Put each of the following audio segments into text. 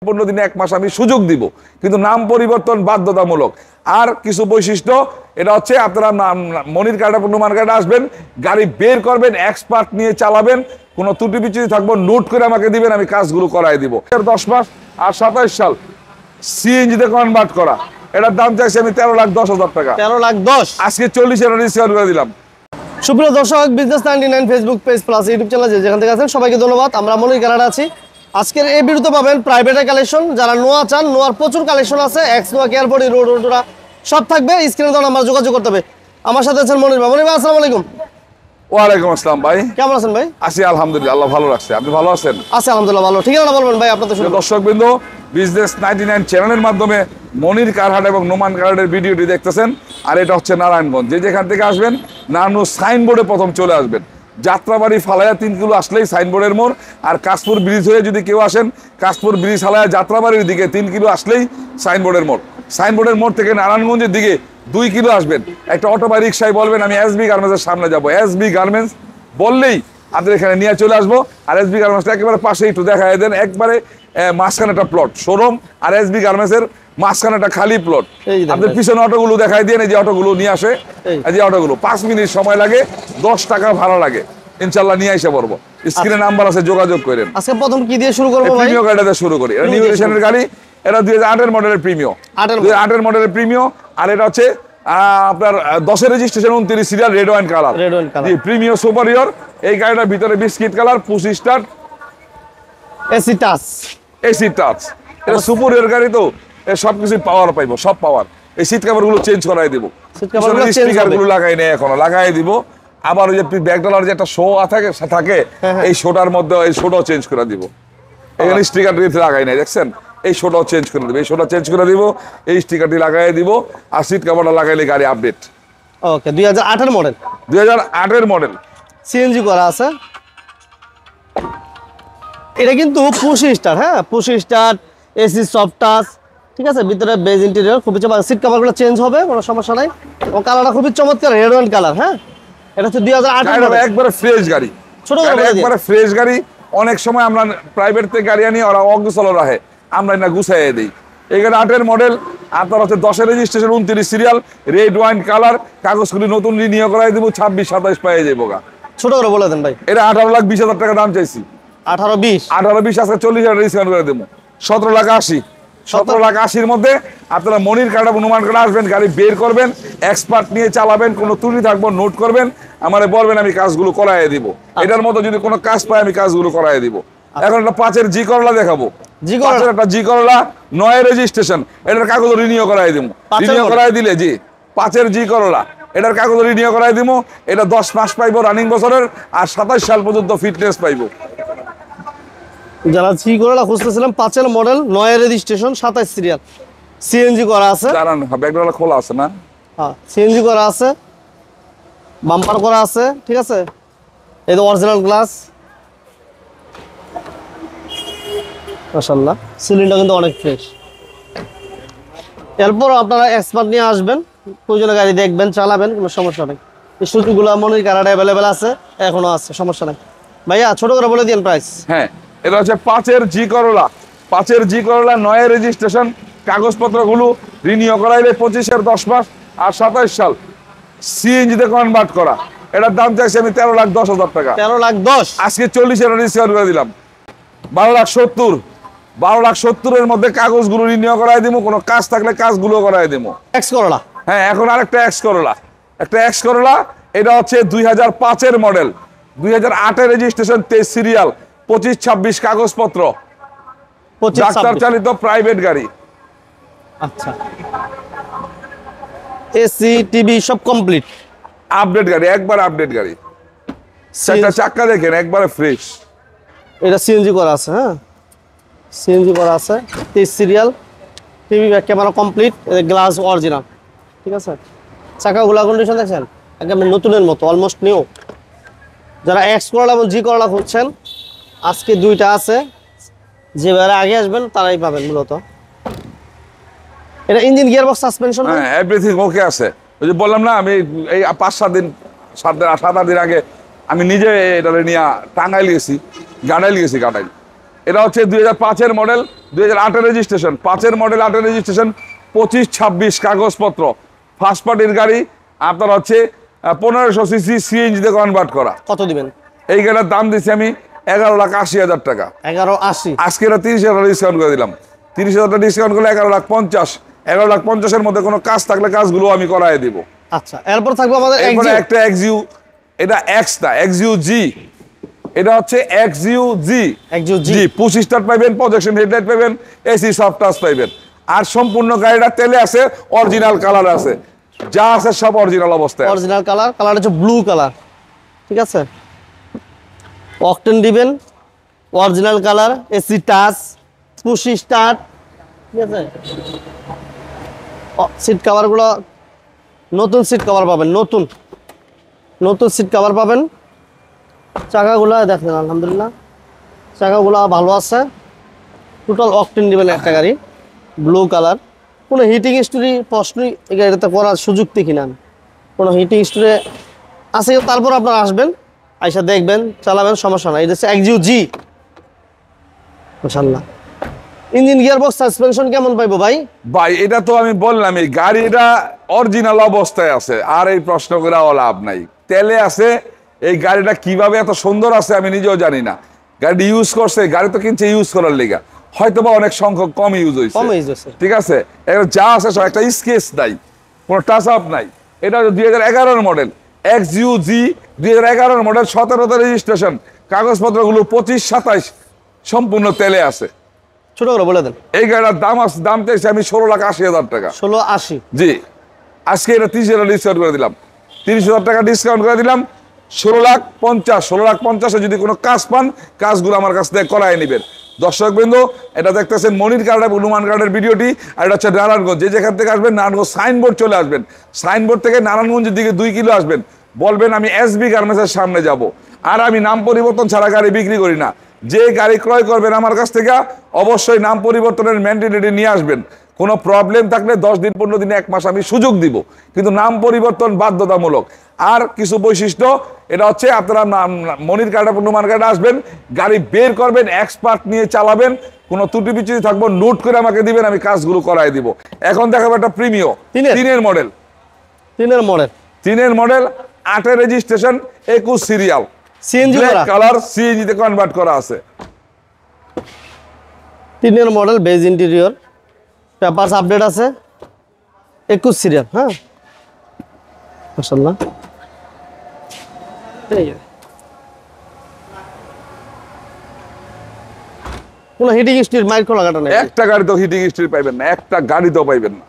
15 দিনে 1 মাস আমি সুযোগ দিব, কিন্তু নাম পরিবর্তন বাধ্যতামূলক। আর কিছু বৈশিষ্ট্য, এটা হচ্ছে আপনারা মনির কার্ডে নুমান কার্ডে আসবেন, গাড়ি বের করবেন, এক্সপার্ট নিয়ে চালাবেন, কোনো ত্রুটি বিচ্যুতি থাকবো নোট করে আমাকে দিবেন, আমি কাজগুলো করাই দিব। 10 মাস আর 27 সাল সিএনজিতে কনভার্ট করা, এটার দাম চাইছি আমি 13,10,000 টাকা। 13,10,000 আজকে 40,000 ডিসকাউন্ট করে দিলাম। সুপ্রিয় দর্শক, business 99 Facebook page plus YouTube channel যেখান থেকে আছেন সবাইকে ধন্যবাদ। আমরা মনির কানাডা আছি। আজকের এই ভিডিওতে পাবেন প্রাইভেটের কালেকশন। যারা নোয়া চান, নোয়ার প্রচুর কালেকশন আছে, এক্স নোয়া, কেয়ারবডি, রোড রোডরা সব থাকবে। স্ক্রিনে তো আমরা যোগাযোগ করতে হবে। আমার সাথে আছেন মনির ভাই। মনির ভাই আসসালামু আলাইকুম। ওয়ালাইকুম আসসালাম ভাই, কেমন আছেন ভাই? আছি আলহামদুলিল্লাহ, আল্লাহ ভালো রাখছে। আপনি ভালো আছেন? আছি আলহামদুলিল্লাহ ভালো। ঠিকানা বলবেন ভাই আপনাদের শুরু। দর্শকবৃন্দ, বিজনেস 99 চ্যানেলের মাধ্যমে মনির কারহাট এবং নোমান কারহাটের ভিডিওটি দেখতেছেন। আর এটা হচ্ছে নারায়ণগঞ্জ। যেখান থেকে আসবেন নানু সাইনবোর্ডে প্রথম চলে আসবেন। যাত্রাবাড়ি ফালায়া 3 কিলো আসলেই সাইনবোর্ডের মোড়। আর কাশপুর ব্রিজ হয়ে যদি কেউ আসেন, কাশপুর ব্রিজ ফালায়া যাত্রাবাড়ির দিকে 3 কিলো আসলেই সাইনবোর্ডের মোড়। সাইনবোর্ডের মোড় থেকে নারায়ণগঞ্জের দিকে 2 কিলো আসবেন, একটা অটো বা রিক্সায় বলবেন আমি এসবি গার্মেন্টসের সামনে যাবো। এসবি গার্মেন্টস বললেই আপনাদের এখানে নিয়ে চলে আসবো। আর এসবি গার্মেন্টসটা একেবারে পাশে একটু দেখাই দেন, একবারে মাঝখানে একটা প্লট শোরুম, আর এসবি গার্মেন্টসের মাঝখানে একটা খালি প্লট। আপনাদের পিছনে অটোগুলো দেখাই দিয়ে, এই যে অটোগুলো নিয়ে আসে, এই যে অটোগুলো 5 মিনিট সময় লাগে, 10 টাকা ভাড়া লাগে। ইনশাআল্লাহ নিয়ে এসে পড়বো। স্ক্রিনে নাম্বার আছে, যোগাযোগ করেন। আজকে প্রথম কি দিয়ে শুরু করব ভাই? প্রিমিও গাড়িতে শুরু করি। এটা নিউ এডিশনের গাড়ি, এটা 2008 এর মডেলের প্রিমিও, 2008 এর মডেলের প্রিমিও। আর এটা হচ্ছে আপনার 10 এর registration, 29 serial, red wine colour, G Premio superior. এই গাড়িটার ভিতরে biscuit colour, push start, AC touch, AC touch. এটা সুপারিয়র গাড়ি, তো এর সবকিছু পাওয়ার পাইবো, সব পাওয়ার। এই সিট কভার গুলো চেঞ্জ করাই দিব, স্টিকার গুলো লাগাই নেই এখনো, লাগাই দিব। আবার ওই যে ব্যাকডালার যে একটা শো থাকে, এই শোটার মধ্যে এই শোটাও চেঞ্জ করে দিব। এখানে স্টিকার লাগাই নাই, দেখছেন? এই শোটাও চেঞ্জ করে দিব, এই শোটা চেঞ্জ করে দিব, এই স্টিকারটি লাগাই দিব। আর সিট কভারটা লাগাইলে গাড়ি আপডেট। ওকে, 2008 এর মডেল, 2008 এর মডেল, সিএনজি করা আছে। এটা কিন্তু পুশ স্টার্ট, হ্যাঁ push start, AC soft touch, ঠিক আছে। ভিতরে বেজ ইন্টেরিয়র খুবই চমৎকার, সিট কভারগুলো চেঞ্জ হবে, কোনো সমস্যা নাই। ও কালারটা খুবই চমৎকার, রেড ওয়াইন কালার। হ্যাঁ, এটা হচ্ছে 2008 এর মডেল, একবারে ফ্রেশ গাড়ি, ছোট একবারে ফ্রেশ গাড়ি। অনেক সময় আমরা প্রাইভেট থেকে গাড়ি আনি, ওরা অগুছালো রাখে, আমরা না গুছাইয়ে দিই। এই গাড়ি 8 এর মডেল, আপনার হচ্ছে 10 এর registration, 29 serial, red wine colour, কাগজগুলি নতুন রিনিউ করাই দিব, 26-27 পাই যাবো গা। ছোট করে বলে দেন ভাই। এটা 18,20,000 টাকা দাম চাইছি। 18-20 আজকে 40,000 ডিসকাউন্ট করে দেবো। 17,80,000, 17,80,000 মধ্যে আপনারা মনির কার্ড এবং নুমান কার্ড আসবেন, গাড়ি বের করবেন, এক্সপার্ট নিয়ে চালাবেন, কোনো ত্রুটি থাকবো নোট করবেন, আমারে বলবেন, আমি কাজগুলো করাই দিব। এটার মতো যদি কোনো কাজ পাই আমি কাজগুলো করাই দিব। এখন একটা 5 এর জি করলা দেখাবো, একটা জি করলা 9 এর রেজিস্ট্রেশন, এটার কাগজ রিনিউ করাই দিব। রিনিউ করাই দিলে, জি 5 এর জি করলা, এটার কাগজ রিনিউ করাই দিব। এটা 10 মাস পাইবো রানিং বছরের, আর 27 সাল পর্যন্ত ফিটনেস পাইবো। যারা জি করলা খুঁজতেছিলাম, 5 এর মডেল, 9 এর রেজিস্ট্রেশন, 27 সিরিয়াল, সিএনজি করা আছে। জানান ব্যাকগ্রাউন্ড খোলা আছে না? হ্যাঁ, সিএনজি করা আছে, বাম্পার করা আছে, ঠিক আছে। এই তো অরিজিনাল গ্লাস, মাশাআল্লাহ। সিলিন্ডার কিন্তু অনেক ফ্রেশ। এরপর আপনারা এক্সপার্ট নিয়ে আসবেন, প্রয়োজনে গাড়ি দেখবেন, চালাবেন, কোনো সমস্যা নেই। এই সুযোগগুলো মনির কার্ডে অ্যাভেলেবেল আছে, এখনো আছে, সমস্যা নেই। ভাইয়া ছোট করে বলে দিন প্রাইস। হ্যাঁ, এটা হচ্ছে 5 এর জি করলা, 5 এর জি করলা, 9 এর রেজিস্ট্রেশন, কাগজপত্রগুলো রিনিউ করাইলে 25 এর 10 মাস আর 27 সাল সিএনজিতে কনভার্ট করা। এটার দাম চাইছি আমি 13,10,000 টাকা। 13,10,000 আজকে 40,000 ডিসকাউন্ট করে দিলাম। 12,70,000, 12,70,000 এর মধ্যে কাগজগুলো রিনিউ করাই দিব, কোনো কাজ থাকলে কাজগুলো করাই দেবো। এক্স করলা, হ্যাঁ, এখন আরেকটা এক্স করলা, একটা এক্স করলা, এটা হচ্ছে 2005 এর মডেল, 2008 এর রেজিস্ট্রেশন, 23 সিরিয়াল, 25-26 কাগজপত্র, ডাক্তার চালিত প্রাইভেট গাড়ি। আচ্ছা, এসি টিভি সব কমপ্লিট, আপডেট গাড়ি, একবার আপডেট গাড়ি। চাকা দেখেন একবারে ফ্রেশ। এটা সিএনজি করা আছে, হ্যাঁ সিএনজি করা আছে, 23 serial, TV back camera complete, glass original, ঠিক আছে। চাকাগুলা কন্ডিশন দেখছেন একদম নতুনের মতো, অলমোস্ট নিউ। যারা এক্স করলা এবং জি করলা খুঁজছেন, আজকে 2টা আছে, যেবারে আগে আসবেন তারাই পাবেন মূলত। এটা ইঞ্জিন, গিয়ারবক্স, সাসপেনশন, হ্যাঁ এভরিথিং ওকে আছে। ওই যে বললাম না, আমি এই 5-7 দিন 7-8 দিন আগে আমি নিজে এটা নিয়ে টাঙ্গাইল গেছি, গাড়াইল গেছি, গাড়াইল এটা হচ্ছে 2005-এর মডেল, 2008-এর রেজিস্ট্রেশন, 5-এর মডেল, 8-এর রেজিস্ট্রেশন, 25-26 কাগজপত্র, ফার্স্ট পার্টির গাড়ি। আপনার হচ্ছে 1500 সিসি সিএনজিতে কনভার্ট করা। কত দিবেন? এই গাড়ির দাম দিচ্ছি আমি 11,80,000 টাকা। 11,80,000। আজকে এটা 30,000 ডিসকাউন্ট করে দিলাম। 30,000 টাকা ডিসকাউন্ট করলে 11,50,000। 11,50,000-এর মধ্যে কোনো কাজ থাকলে কাজগুলো আমি করাই দিব। আচ্ছা, এরপর থাকবে আমাদের এরপরে একটা এক্সইউ, এটা এক্স না, এক্সইউ জি। এটা হচ্ছে এক্সইউ জি। জি 25 স্টার পাইবেন, প্রজেকশন হেডলাইট পাইবেন, এসি সফট টাচ পাইবেন। আর সম্পূর্ণ গাড়িটা তেলে আছে, অরিজিনাল কালার আছে, যা আছে সব অরিজিনাল অবস্থায়। অরিজিনাল কালার, কালার হচ্ছে ব্লু কালার, ঠিক আছে। অকটেন দিবেন, অরিজিনাল কালার, এসি টাচ, পুশি স্টার্ট, ঠিক আছে। সিট কভারগুলো নতুন সিট কভার পাবেন, নতুন সিট কভার পাবেন। চাকাগুলো দেখেন আলহামদুলিল্লাহ, চাকাগুলো ভালো আছে। টোটাল অকটেন দিবেন একটা গাড়ি, ব্লু কালার। কোনো হিটিং স্টোরি প্রশ্নই এই গাড়িটাতে করার সুযোগ দেখি না, কোনো হিটিং স্টোরি আছে। তারপর আপনারা আসবেন, আইসা দেখবেন, চালাবেন, সমস্যা নাই। এটা হচ্ছে এক্সইউ জি, মাশাআল্লাহ। ইঞ্জিন, গিয়ার বক্স, সাসপেনশন কেমন পাইবো ভাই? ভাই এটা তো আমি বললাম, এই গাড়িটা অরিজিনাল অবস্থায় আছে, আর এই প্রশ্ন করে লাভ নাই। তেলে আছে, এই গাড়িটা কিভাবে এত সুন্দর আছে আমি নিজেও জানি না। গাড়ি ইউজ করছে, গাড়ি তো কিনছে ইউজ করার লিগা, হয়তো বা অনেক সংখ্যক কম ইউজ হয়েছে, ঠিক আছে। যা আছে সব একটা স্কেচ নাই, কোনো টাচ আপ নাই। এটা 2011-এর মডেল, এক্সইউ জি 2011-এর মডেল, 17-তে রেজিস্ট্রেশন, কাগজপত্রগুলো 25-27 সম্পূর্ণ তেলে আছে। ছোট করে বলে দেন। এই গাড়িটার দাম চাইছি আমি 16,80,000 টাকা। 16,80,000 জি। আজকে এটা 30,000 ডিসকাউন্ট করে দিলাম, 30,000 টাকা ডিসকাউন্ট করে দিলাম। 16,50,000 যদি কোনো কাজ পান, কাজগুলো আমার কাছ থেকে করাই নেবেন। দর্শক বিন্দু, এটা দেখতেছেন মনির কার্ড এবং নুমান কার্ডের ভিডিওটি। আর এটা হচ্ছে নারায়ণগঞ্জ। যেখান থেকে আসবেন, নারায়ণগঞ্জ সাইনবোর্ড চলে আসবেন, সাইনবোর্ড থেকে নারায়ণগঞ্জের দিকে 2 কিলো আসবেন, বলবেন আমি এসবি গার্মেন্টসের সামনে যাব। আর আমি নাম পরিবর্তন ছাড়া গাড়ি বিক্রি করি না। যে গাড়ি ক্রয় করবেন আমার কাছ থেকে, অবশ্যই নাম পরিবর্তনের মেন্টালিটি নিয়ে আসবেন। কোনো প্রবলেম থাকলে 10 দিন, 15 দিন, 1 মাস আমি সুযোগ দিব, কিন্তু নাম পরিবর্তন বাধ্যতামূলক। আর কিছু বৈশিষ্ট্য, এটা হচ্ছে আপনারা মনির কার্ড এবং নুমান কার্ডে আসবেন, গাড়ি বের করবেন, এক্সপার্ট নিয়ে চালাবেন, কোনো ত্রুটি বিচ্যুতি থাকবো নোট করে আমাকে দিবেন, আমি কাজগুলো করাই দিব। এখন দেখাবো একটা প্রিমিয়ো 3-এর মডেল, 8-এর registration, 21 serial, CNG colour, CNG তে কনভার্ট করা আছে। 3-এর model, beige interior, papers update আছে, 21 সিরিয়াল। হ্যাঁ, মাশাআল্লাহ। কোনো হিটিং স্টিল মাইক্রো লাগাটা নাই, একটা গাড়ি তো হিটিং স্টিল পাইবেন না, একটা গাড়ি তো পাইবেন না।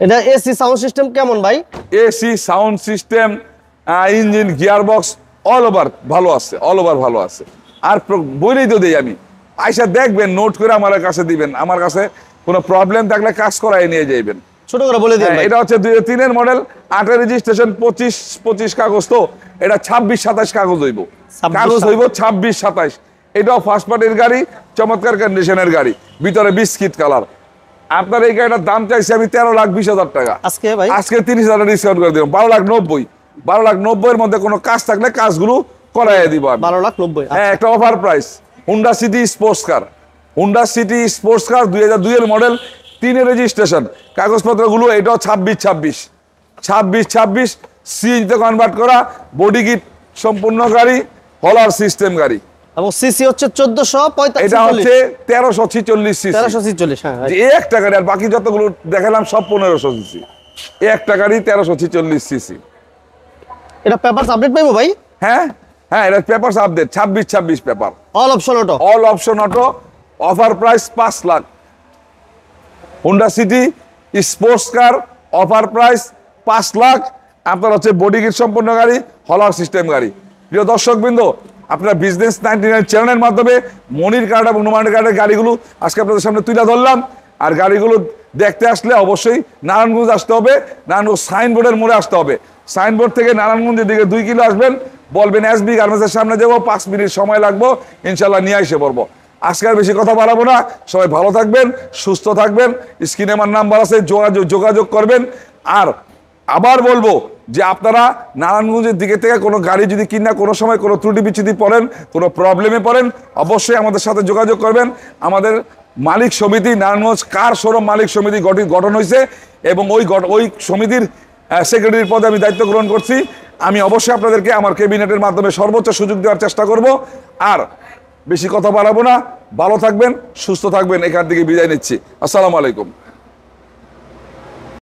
এটা এসি সাউন্ড সিস্টেম কেমন ভাই? AC sound system, engine, gear box all over ভালো আছে, অল ওভার ভালো আছে। আর বলেই তো দেই আমি, আইসা দেখবেন, নোট করে আমার কাছে দিবেন, আমার কাছে কোনো প্রবলেম থাকলে কাজ করাই নিয়ে যাইবেন। ছোট করে বলে দিন। এটা হচ্ছে 2003-এর মডেল, 8-এর রেজিস্ট্রেশন, 25 কাগজ, তো এটা 26-27 কাগজ হইব, 26-27। এটাও ফার্স্ট পার্টির গাড়ি, চমৎকার কন্ডিশনের গাড়ি, ভিতরে বিস্কিট কালার। আপনার এই গাড়িটার দাম চাইছি আমি 13,20,000 টাকা। আজকে 30,000 ডিসকাউন্ট করে দিব, 12,90,000। 12,90,000-এর মধ্যে কোনো কাজ থাকলে কাজগুলো করাই দিব আমি। 12,90,000। হ্যাঁ, একটা offer price. Honda city sports car, 2002-এর মডেল, 3-এর রেজিস্ট্রেশন, কাগজপত্রগুলো এটাও 26-26 সিএনজিতে কনভার্ট করা, বডি কিট সম্পূর্ণ গাড়ি, হলার সিস্টেম গাড়ি, এবং সিসি হচ্ছে 1445। এটা হচ্ছে 1346 সিসি। 1346, হ্যাঁ। এই একটা গাড়ি, আর বাকি যতগুলো দেখালাম সব 1500 সিসি। এই একটা গাড়ি 1346 সিসি। এটা পেপারস আপডেট পাইবো ভাই? হ্যাঁ, এটা papers update, 26 paper, all option auto, offer price 5 lakh. Honda city sports কার, অফার প্রাইস 5 লাখ। আপনার হচ্ছে বডি কিট সম্পূর্ণ গাড়ি, হলার সিস্টেম গাড়ি। প্রিয় দর্শকবৃন্দ, আপনার বিজনেস 99 চ্যানেলের মাধ্যমে মনির কার্ড এবং নুমান কার্ডের গাড়িগুলো আজকে আপনাদের সামনে তুলে ধরলাম। আর গাড়িগুলো দেখতে আসলে অবশ্যই নারায়ণগঞ্জ আসতে হবে, নারায়ণগঞ্জ সাইনবোর্ডের মোড়ে আসতে হবে। সাইনবোর্ড থেকে নারায়ণগঞ্জের দিকে 2 কিলো আসবেন, বলবেন এসবি গার্মেন্টসের সামনে যাবো, 5 মিনিট সময় লাগবো, ইনশাল্লাহ নিয়ে এসে পড়বো। আজকে আর বেশি কথা বাড়াবো না, সবাই ভালো থাকবেন, সুস্থ থাকবেন। স্ক্রিনে আমার নাম্বার আছে, যোগাযোগ করবেন। আর আবার বলবো যে আপনারা নারায়ণগঞ্জের দিকে থেকে কোনো গাড়ি যদি কিনা কোনো সময় কোনো ত্রুটি বিচ্যুতি পড়েন, কোনো প্রবলেমে পড়েন, অবশ্যই আমাদের সাথে যোগাযোগ করবেন। আমাদের মালিক সমিতি, নারায়ণগঞ্জ কার শোরুম মালিক সমিতি গঠন হয়েছে এবং ওই সমিতির সেক্রেটারির পদে আমি দায়িত্ব গ্রহণ করছি। আমি অবশ্যই আপনাদেরকে আমার ক্যাবিনেটের মাধ্যমে সর্বোচ্চ সুযোগ দেওয়ার চেষ্টা করব। আর বেশি কথা বাড়াবো না, ভালো থাকবেন, সুস্থ থাকবেন, এখান থেকে বিদায় নিচ্ছি। আসসালামু আলাইকুম।